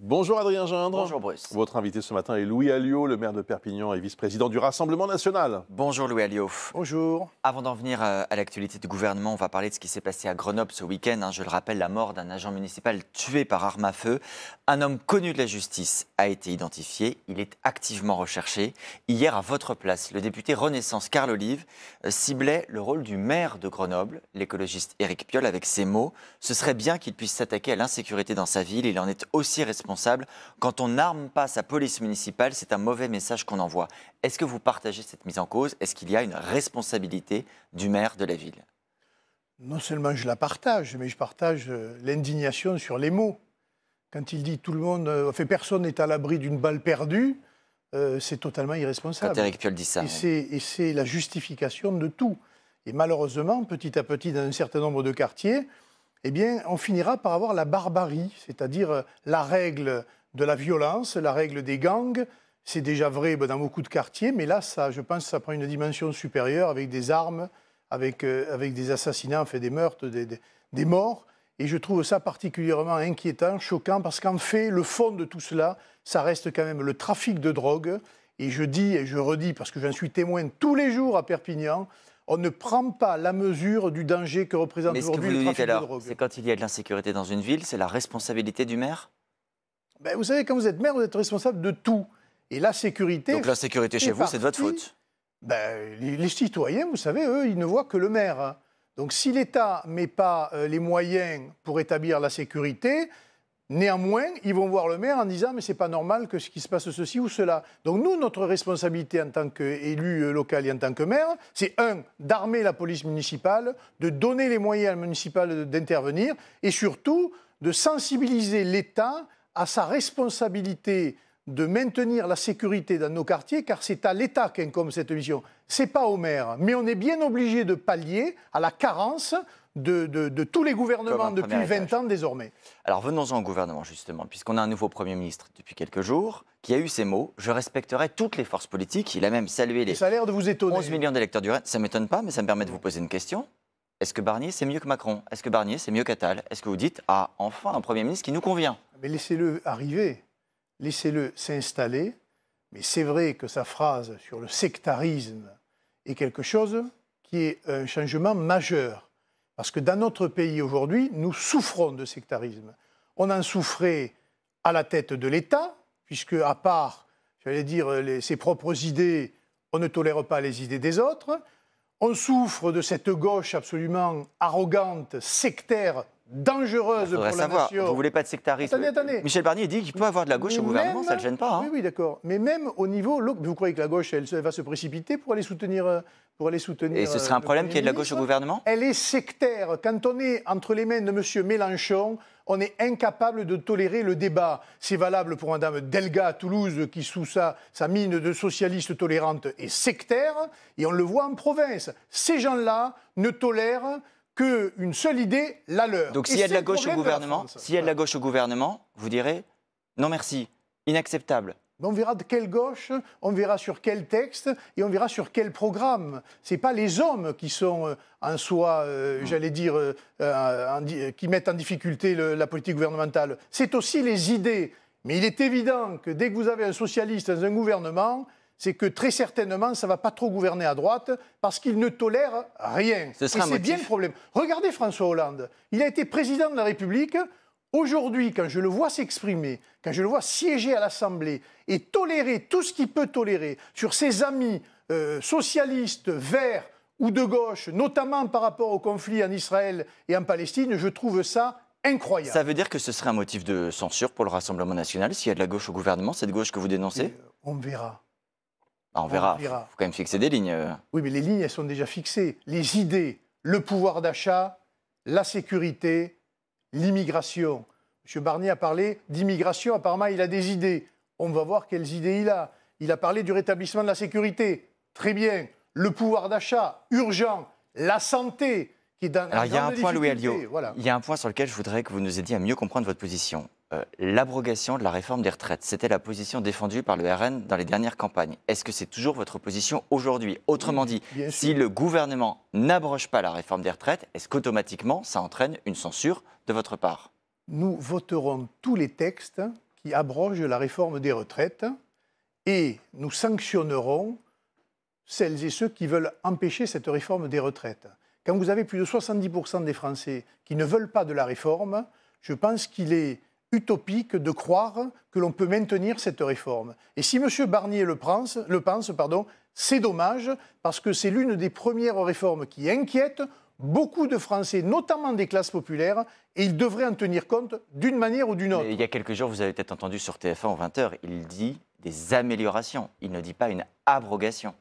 Bonjour Adrien Gindre. Bonjour Bruce. Votre invité ce matin est Louis Alliot, le maire de Perpignan et vice-président du Rassemblement national. Bonjour Louis Alliot. Bonjour. Avant d'en venir à l'actualité du gouvernement, on va parler de ce qui s'est passé à Grenoble ce week-end. Je le rappelle, la mort d'un agent municipal tué par arme à feu. Un homme connu de la justice a été identifié. Il est activement recherché. Hier, à votre place, le député Renaissance Carl Olive ciblait le rôle du maire de Grenoble, l'écologiste Éric Piolle, avec ces mots. Ce serait bien qu'il puisse s'attaquer à l'insécurité dans sa ville. Il en est aussi responsable. Quand on n'arme pas sa police municipale, c'est un mauvais message qu'on envoie. Est-ce que vous partagez cette mise en cause? Est-ce qu'il y a une responsabilité du maire de la ville? Non seulement je la partage, mais je partage l'indignation sur les mots. Quand il dit tout le monde, personne n'est à l'abri d'une balle perdue, c'est totalement irresponsable. Quand Éric Piolle dit ça. Et c'est la justification de tout. Et malheureusement, petit à petit, dans un certain nombre de quartiers, eh bien, on finira par avoir la barbarie, c'est-à-dire la règle de la violence, la règle des gangs. C'est déjà vrai dans beaucoup de quartiers, mais là, je pense que ça prend une dimension supérieure avec des armes, avec des assassinats, des meurtres, des morts. Et je trouve ça particulièrement inquiétant, choquant, parce qu'en fait, le fond de tout cela, ça reste quand même le trafic de drogue. Et je dis et je redis, parce que j'en suis témoin tous les jours à Perpignan, on ne prend pas la mesure du danger que représente aujourd'hui le trafic de drogue. C'est quand il y a de l'insécurité dans une ville, c'est la responsabilité du maire? Vous savez, quand vous êtes maire, vous êtes responsable de tout. Et la sécurité... Donc l'insécurité chez vous, c'est de votre faute? Les citoyens, vous savez, eux, ils ne voient que le maire. Donc si l'État ne met pas les moyens pour établir la sécurité... Néanmoins, ils vont voir le maire en disant « mais c'est pas normal que ce qui se passe ceci ou cela ». Donc nous, notre responsabilité en tant qu'élu local et en tant que maire, c'est d'armer la police municipale, de donner les moyens à la municipale d'intervenir et surtout de sensibiliser l'État à sa responsabilité de maintenir la sécurité dans nos quartiers, car c'est à l'État qu'incombe cette mission. C'est pas au maire. Mais on est bien obligé de pallier à la carence de tous les gouvernements depuis 20 ans désormais. Alors venons-en au gouvernement justement, puisqu'on a un nouveau Premier ministre depuis quelques jours, qui a eu ces mots « Je respecterai toutes les forces politiques ». Il a même salué les ça a l'air de vous étonner. 11 millions d'électeurs du RN. Ça ne m'étonne pas, mais ça me permet de vous poser une question. Est-ce que Barnier, c'est mieux que Macron? Est-ce que Barnier, c'est mieux qu'Attal? Est-ce que vous dites « Ah, enfin, un Premier ministre qui nous convient ». Mais laissez-le arriver, laissez-le s'installer. Mais c'est vrai que sa phrase sur le sectarisme est quelque chose qui est un changement majeur. Parce que dans notre pays aujourd'hui, nous souffrons de sectarisme. On en souffrait à la tête de l'État, puisque à part, j'allais dire, ses propres idées, on ne tolère pas les idées des autres. On souffre de cette gauche absolument arrogante, sectaire, dangereuse pour la nation. Vous ne voulez pas de sectarisme? Attendez. Michel Barnier dit qu'il peut avoir de la gauche au gouvernement, ça ne le gêne pas. Oui, d'accord. Mais même au niveau... Vous croyez que la gauche, elle va se précipiter pour aller soutenir... Et ce serait un problème qu'il y ait de la gauche au gouvernement? Elle est sectaire. Quand on est entre les mains de M. Mélenchon, on est incapable de tolérer le débat. C'est valable pour Mme Delga à Toulouse, qui, sous sa mine de socialiste tolérante, est sectaire. Et on le voit en province. Ces gens-là ne tolèrent qu'une seule idée, la leur. Donc s'il y a de la gauche au gouvernement, vous direz non merci, inacceptable. On verra de quelle gauche, on verra sur quel texte et on verra sur quel programme. Ce n'est pas les hommes qui sont en soi, j'allais dire, qui mettent en difficulté la politique gouvernementale. C'est aussi les idées. Mais il est évident que dès que vous avez un socialiste dans un gouvernement, c'est que très certainement, ça ne va pas trop gouverner à droite parce qu'il ne tolère rien. Et c'est bien le problème. Regardez François Hollande. Il a été président de la République. Aujourd'hui, quand je le vois s'exprimer, quand je le vois siéger à l'Assemblée et tolérer tout ce qu'il peut tolérer sur ses amis socialistes, verts ou de gauche, notamment par rapport au conflit en Israël et en Palestine, je trouve ça incroyable. Ça veut dire que ce serait un motif de censure pour le Rassemblement national s'il y a de la gauche au gouvernement, cette gauche que vous dénoncez? On verra. On verra. Il faut quand même fixer des lignes. Oui, mais les lignes, elles sont déjà fixées. Les idées, le pouvoir d'achat, la sécurité, l'immigration. M. Barnier a parlé d'immigration, apparemment il a des idées. On va voir quelles idées il a. Il a parlé du rétablissement de la sécurité. Très bien. Le pouvoir d'achat, urgent. La santé, qui est dans Alors il y a un point, Louis Alliot, voilà. Il y a un point sur lequel je voudrais que vous nous aidiez à mieux comprendre votre position. L'abrogation de la réforme des retraites, c'était la position défendue par le RN dans les dernières campagnes. Est-ce que c'est toujours votre position aujourd'hui? Autrement dit, si le gouvernement n'abroge pas la réforme des retraites, est-ce qu'automatiquement ça entraîne une censure de votre part? Nous voterons tous les textes qui abroge la réforme des retraites et nous sanctionnerons celles et ceux qui veulent empêcher cette réforme des retraites. Quand vous avez plus de 70% des Français qui ne veulent pas de la réforme, je pense qu'il est utopique de croire que l'on peut maintenir cette réforme. Et si M. Barnier le pense, c'est dommage, parce que c'est l'une des premières réformes qui inquiète beaucoup de Français, notamment des classes populaires, et il devrait en tenir compte d'une manière ou d'une autre. Mais il y a quelques jours, vous avez peut-être entendu sur TF1 en 20h, il dit des améliorations, il ne dit pas une abrogation.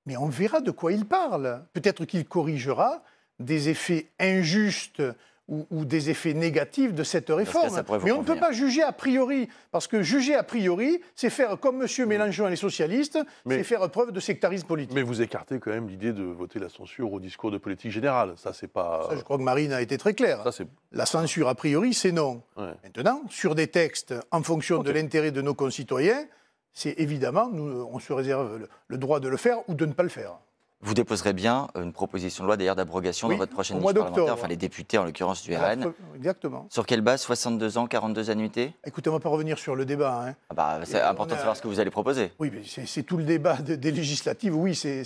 Mais on verra de quoi il parle. Peut-être qu'il corrigera des effets injustes ou des effets négatifs de cette réforme. Mais on ne peut pas juger a priori, parce que juger a priori, c'est faire comme M. Mélenchon et les socialistes, c'est faire preuve de sectarisme politique. Mais vous écartez quand même l'idée de voter la censure au discours de politique générale. Ça, c'est pas... Ça, je crois que Marine a été très claire. La censure a priori, c'est non. Ouais. Maintenant, sur des textes, en fonction de l'intérêt de nos concitoyens, c'est évidemment, on se réserve le droit de le faire ou de ne pas le faire. Vous déposerez bien une proposition de loi d'ailleurs d'abrogation dans votre prochaine niche parlementaire, enfin les députés en l'occurrence du RN. Exactement. Sur quelle base? 62 ans, 42 annuités? Écoutez, on ne va pas revenir sur le débat. Hein. Ah bah, c'est important de savoir ce que vous allez proposer. Oui, mais c'est tout le débat des législatives. Oui, c'est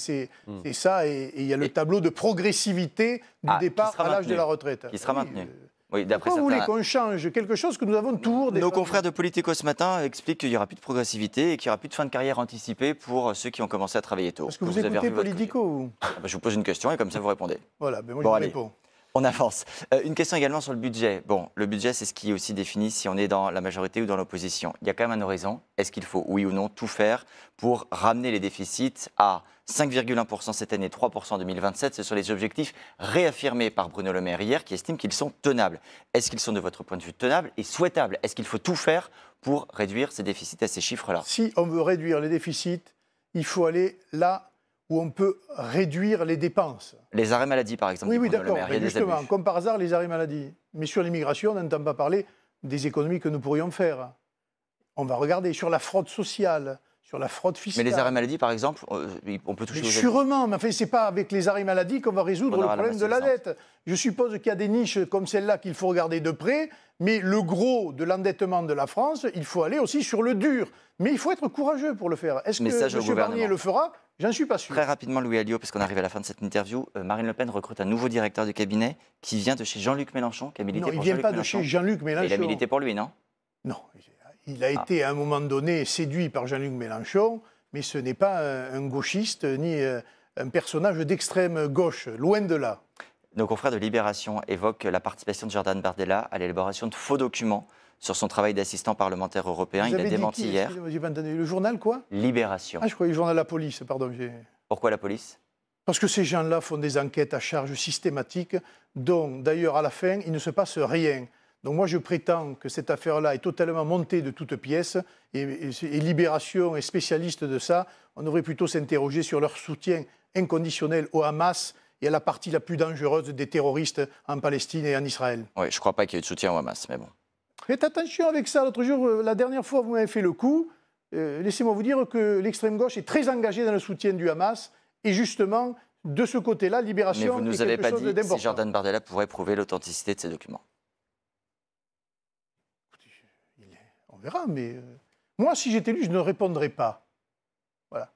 ça. Et il y a le tableau de progressivité du départ à l'âge de la retraite. Qui sera maintenu. Oui, pourquoi vous voulez qu'on change quelque chose que nous avons toujours défendu? Nos confrères de Politico ce matin expliquent qu'il n'y aura plus de progressivité et qu'il n'y aura plus de fin de carrière anticipée pour ceux qui ont commencé à travailler tôt. Est-ce que vous écoutez Politico? Je vous pose une question et comme ça vous répondez. Voilà, ben moi je réponds. On avance. Une question également sur le budget. Bon, le budget, c'est ce qui aussi définit si on est dans la majorité ou dans l'opposition. Il y a quand même un horizon. Est-ce qu'il faut, oui ou non, tout faire pour ramener les déficits à 5,1% cette année, 3% en 2027? Ce sont les objectifs réaffirmés par Bruno Le Maire hier, qui estime qu'ils sont tenables. Est-ce qu'ils sont, de votre point de vue, tenables et souhaitables? Est-ce qu'il faut tout faire pour réduire ces déficits à ces chiffres-là? Si on veut réduire les déficits, il faut aller là où on peut réduire les dépenses. Les arrêts maladie, par exemple. Oui, d'accord. Justement, comme par hasard, les arrêts maladie. Mais sur l'immigration, on n'entend pas parler des économies que nous pourrions faire. On va regarder sur la fraude sociale, sur la fraude fiscale. Mais les arrêts maladie, par exemple, on peut toucher aux aides. Sûrement, mais enfin, ce n'est pas avec les arrêts maladie qu'on va résoudre le problème de la dette. Je suppose qu'il y a des niches comme celle-là qu'il faut regarder de près, mais le gros de l'endettement de la France, il faut aller aussi sur le dur. Mais il faut être courageux pour le faire. Est-ce que M. Barnier le fera? J'en suis pas sûr. Très rapidement, Louis Alliot, parce qu'on arrive à la fin de cette interview, Marine Le Pen recrute un nouveau directeur de cabinet qui vient de chez Jean-Luc Mélenchon, qui a milité pour Jean-Luc Mélenchon. Non, il ne vient pas de chez Jean-Luc Mélenchon. Il a milité pour lui, non? Non. Il a été à un moment donné séduit par Jean-Luc Mélenchon, mais ce n'est pas un gauchiste ni un personnage d'extrême gauche, loin de là. Nos confrères de Libération évoquent la participation de Jordan Bardella à l'élaboration de faux documents sur son travail d'assistant parlementaire européen. Il a démenti hier. Le journal quoi? Libération. Ah, je croyais le journal La Police, pardon. Pourquoi la police? Parce que ces gens-là font des enquêtes à charge systématiques, dont d'ailleurs à la fin, il ne se passe rien. Donc moi je prétends que cette affaire-là est totalement montée de toutes pièces et Libération est spécialiste de ça. On devrait plutôt s'interroger sur leur soutien inconditionnel au Hamas et à la partie la plus dangereuse des terroristes en Palestine et en Israël. Oui, je ne crois pas qu'il y ait eu de soutien au Hamas, mais bon. Faites attention avec ça. L'autre jour, la dernière fois, vous m'avez fait le coup. Laissez-moi vous dire que l'extrême gauche est très engagée dans le soutien du Hamas. Et justement, de ce côté-là, Libération est quelque chose d'important. Mais vous ne nous avez pas dit si Jordan Bardella pourrait prouver l'authenticité de ces documents. On verra, mais moi, si j'étais lui, je ne répondrais pas. Voilà.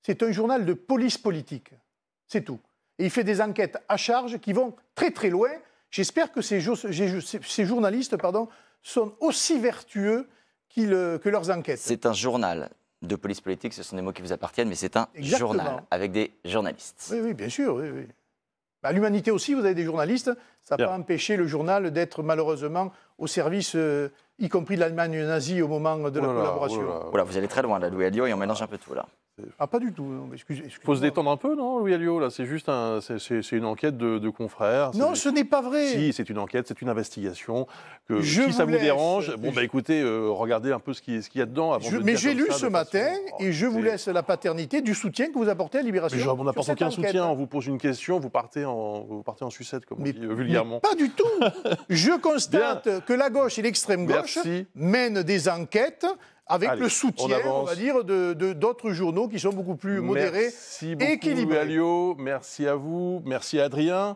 C'est un journal de police politique. C'est tout. Et il fait des enquêtes à charge qui vont très très loin. J'espère que ces journalistes sont aussi vertueux que leurs enquêtes. C'est un journal de police politique, ce sont des mots qui vous appartiennent, mais c'est un journal avec des journalistes. Oui, bien sûr. Oui. À l'Humanité aussi, vous avez des journalistes. Ça n'a pas empêché le journal d'être malheureusement au service, y compris de l'Allemagne nazie au moment de la collaboration. Voilà, vous allez très loin là, Louis Alliot, et on mélange un peu tout là. Ah, pas du tout. Excusez-moi. Il faut se détendre un peu, non, Louis Alliot? Là, c'est juste c'est une enquête de confrères. Non, ce n'est pas vrai. Si, c'est une enquête, c'est une investigation. Si ça vous dérange, écoutez, regardez un peu ce qu'il y a dedans. Avant mais j'ai lu ce matin et je vous laisse la paternité du soutien que vous apportez à Libération. Mais on n'apporte aucun soutien. On vous pose une question, vous partez en sucette, comme on dit vulgairement. Mais pas du tout. Je constate que la gauche et l'extrême gauche mènent des enquêtes avec le soutien, on va dire, d'autres journaux qui sont beaucoup plus modérés et équilibrés. Merci beaucoup, Louis Alliot. Merci à vous. Merci à Adrien.